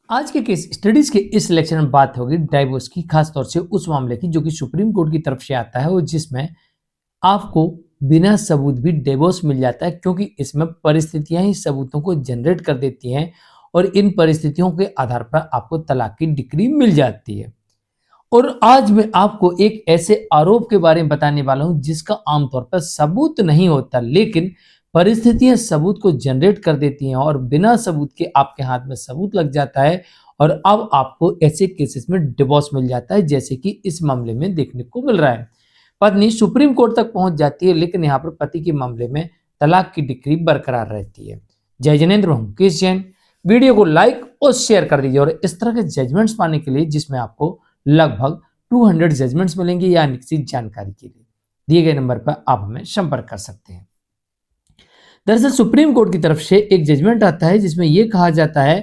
आज के case studies के इस लेक्चर में बात होगी डाइवोर्स की, खास तौर से उस मामले की जो कि सुप्रीम कोर्ट की तरफ से आता है और जिसमें आपको बिना सबूत भी डिवोर्स मिल जाता है, क्योंकि इसमें परिस्थितियां ही सबूतों को जनरेट कर देती हैं और इन परिस्थितियों के आधार पर आपको तलाक की डिक्री मिल जाती है। और आज मैं आपको एक ऐसे आरोप के बारे में बताने वाला हूं जिसका आमतौर पर सबूत नहीं होता, लेकिन परिस्थितियां सबूत को जनरेट कर देती हैं और बिना सबूत के आपके हाथ में सबूत लग जाता है और अब आपको ऐसे केसेस में डिवोर्स मिल जाता है, जैसे कि इस मामले में देखने को मिल रहा है। पत्नी सुप्रीम कोर्ट तक पहुंच जाती है, लेकिन यहाँ पर पति के मामले में तलाक की डिक्री बरकरार रहती है। जय जिनेन्द्र, हूं मुकेश जैन। वीडियो को लाइक और शेयर कर दीजिए और इस तरह के जजमेंट्स पाने के लिए जिसमें आपको लगभग 200 जजमेंट्स मिलेंगे या निश्चित जानकारी के लिए दिए गए नंबर पर आप हमें संपर्क कर सकते हैं। दरअसल सुप्रीम कोर्ट की तरफ से एक जजमेंट आता है जिसमें यह कहा जाता है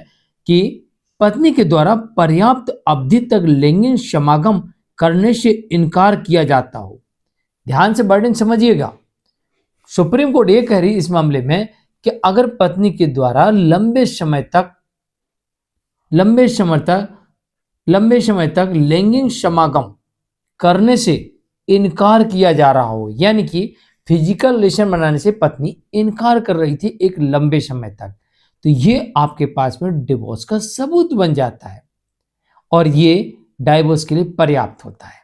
कि पत्नी के द्वारा पर्याप्त अवधि तक लैंगिक समागम करने से इनकार किया जाता हो। ध्यान से वर्णन समझिएगा। सुप्रीम कोर्ट यह कह रही इस मामले में कि अगर पत्नी के द्वारा लंबे समय तक लैंगिक समागम करने से इनकार किया जा रहा हो, यानी कि फिजिकल रिलेशन बनाने से पत्नी इनकार कर रही थी एक लंबे समय तक, तो ये आपके पास में डिवोर्स का सबूत बन जाता है और ये डाइवोर्स के लिए पर्याप्त होता है।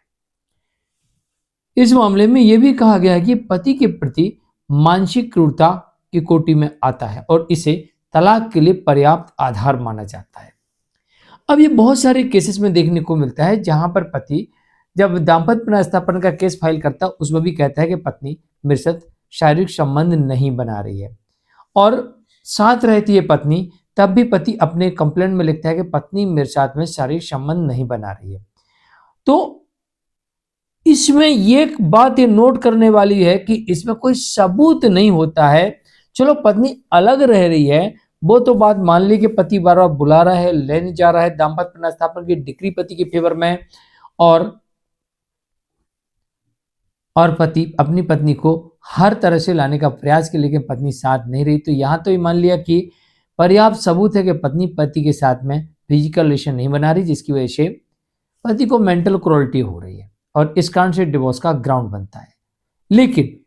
इस मामले में यह भी कहा गया है कि पति के प्रति मानसिक क्रूरता की कोटि में आता है और इसे तलाक के लिए पर्याप्त आधार माना जाता है। अब ये बहुत सारे केसेस में देखने को मिलता है जहां पर पति जब दाम्पत्य पुनर्स्थापन का केस फाइल करता है उसमें भी कहता है कि पत्नी मेरे साथ शारीरिक संबंध नहीं बना रही है और साथ रहती है पत्नी, तब भी पति अपने कंप्लेंट में लिखता है कि पत्नी मेरे साथ में शारीरिक संबंध नहीं बना रही है। तो इसमें ये बात ये नोट करने वाली है कि इसमें कोई सबूत नहीं होता है। चलो पत्नी अलग रह रही है वो तो बात मान ली कि पति बार बार बुला रहा है, लेने जा रहा है, दाम्पत्य पुनर्स्थापन की डिक्री पति के फेवर में और पति अपनी पत्नी को हर तरह से लाने का प्रयास किया, लेकिन पत्नी साथ नहीं रही। तो यहां तो ये मान लिया कि पर्याप्त सबूत है कि पत्नी पति के साथ में फिजिकल रिलेशन नहीं बना रही, जिसकी वजह से पति को मेंटल क्रूरल्टी हो रही है और इस कारण से डिवोर्स का ग्राउंड बनता है। लेकिन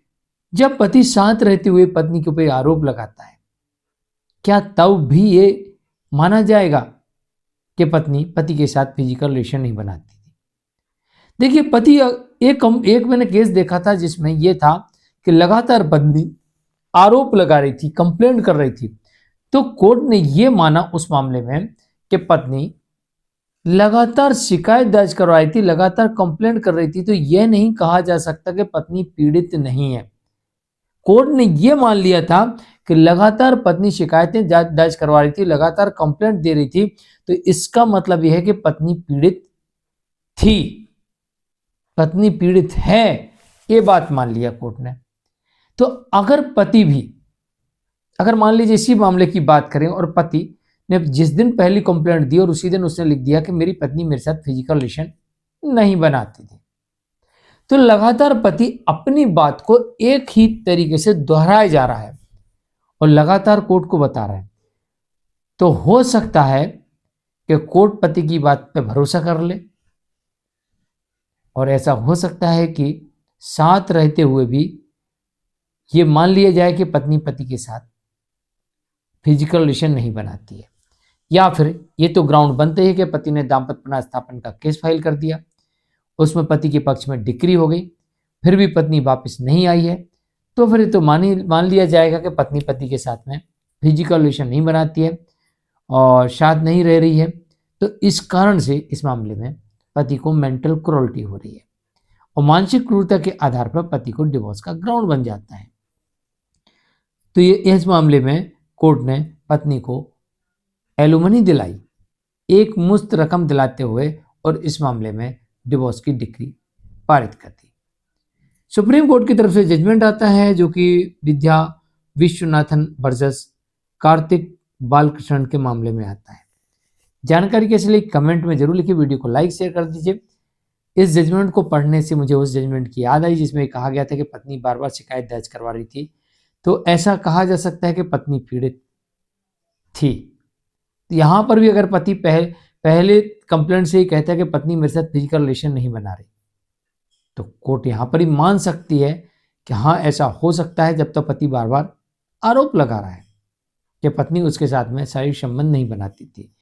जब पति साथ रहते हुए पत्नी के ऊपर आरोप लगाता है, क्या तब भी ये माना जाएगा कि पत्नी पति के साथ फिजिकल रिलेशन नहीं बनाती थी? देखिए पति एक मैंने केस देखा था जिसमें यह था कि लगातार पत्नी आरोप लगा रही थी, कंप्लेंट कर रही थी, तो कोर्ट ने यह माना उस मामले में कि पत्नी लगातार शिकायत दर्ज करवाई थी, लगातार कंप्लेंट कर रही थी, तो यह नहीं कहा जा सकता कि पत्नी पीड़ित नहीं है। कोर्ट ने यह मान लिया था कि लगातार पत्नी शिकायतें दर्ज करवा रही थी, लगातार कंप्लेंट दे रही थी, तो इसका मतलब यह है कि पत्नी पीड़ित थी, पत्नी पीड़ित है, ये बात मान लिया कोर्ट ने। तो अगर पति भी, अगर मान लीजिए इसी मामले की बात करें और पति ने जिस दिन पहली कंप्लेंट दी और उसी दिन उसने लिख दिया कि मेरी पत्नी मेरे साथ फिजिकल रिलेशन नहीं बनाती थी, तो लगातार पति अपनी बात को एक ही तरीके से दोहराया जा रहा है और लगातार कोर्ट को बता रहा है। तो हो सकता है कि कोर्ट पति की बात पे भरोसा कर ले और ऐसा हो सकता है कि साथ रहते हुए भी ये मान लिया जाए कि पत्नी पति के साथ फिजिकल रिलेशन नहीं बनाती है, या फिर ये तो ग्राउंड बनते ही कि पति ने दाम्पत्य पुनर्स्थापन का केस फाइल कर दिया, उसमें पति के पक्ष में डिक्री हो गई, फिर भी पत्नी वापस नहीं आई है, तो फिर तो मान लिया जाएगा कि पत्नी पति के साथ में फिजिकल रिलेशन नहीं बनाती है और साथ नहीं रह रही है। तो इस कारण से इस मामले में पति को मेंटल क्रूरल्टी हो रही है और मानसिक क्रूरता के आधार पर पति को डिवोर्स का ग्राउंड बन जाता है। तो ये इस मामले में कोर्ट ने पत्नी को एलुमनी दिलाई, एक मुश्त रकम दिलाते हुए, और इस मामले में डिवोर्स की डिक्री पारित कर दी। सुप्रीम कोर्ट की तरफ से जजमेंट आता है जो कि विद्या विश्वनाथन वर्सेस कार्तिक बालकृष्ण के मामले में आता है। जानकारी कैसे लिए कमेंट में जरूर लिखिए, वीडियो को लाइक शेयर कर दीजिए। इस जजमेंट को पढ़ने से मुझे उस जजमेंट की याद आई जिसमें कहा गया था कि पत्नी बार बार शिकायत दर्ज करवा रही थी, तो ऐसा कहा जा सकता है कि पत्नी पीड़ित थी। तो यहाँ पर भी अगर पति पहले कंप्लेंट से ही कहता है कि पत्नी मेरे साथ फिजिकल रिलेशन नहीं बना रही, तो कोर्ट यहाँ पर ही मान सकती है कि हाँ ऐसा हो सकता है, जब तक पति बार बार आरोप लगा रहा है कि पत्नी उसके साथ में शारीरिक संबंध नहीं बनाती थी।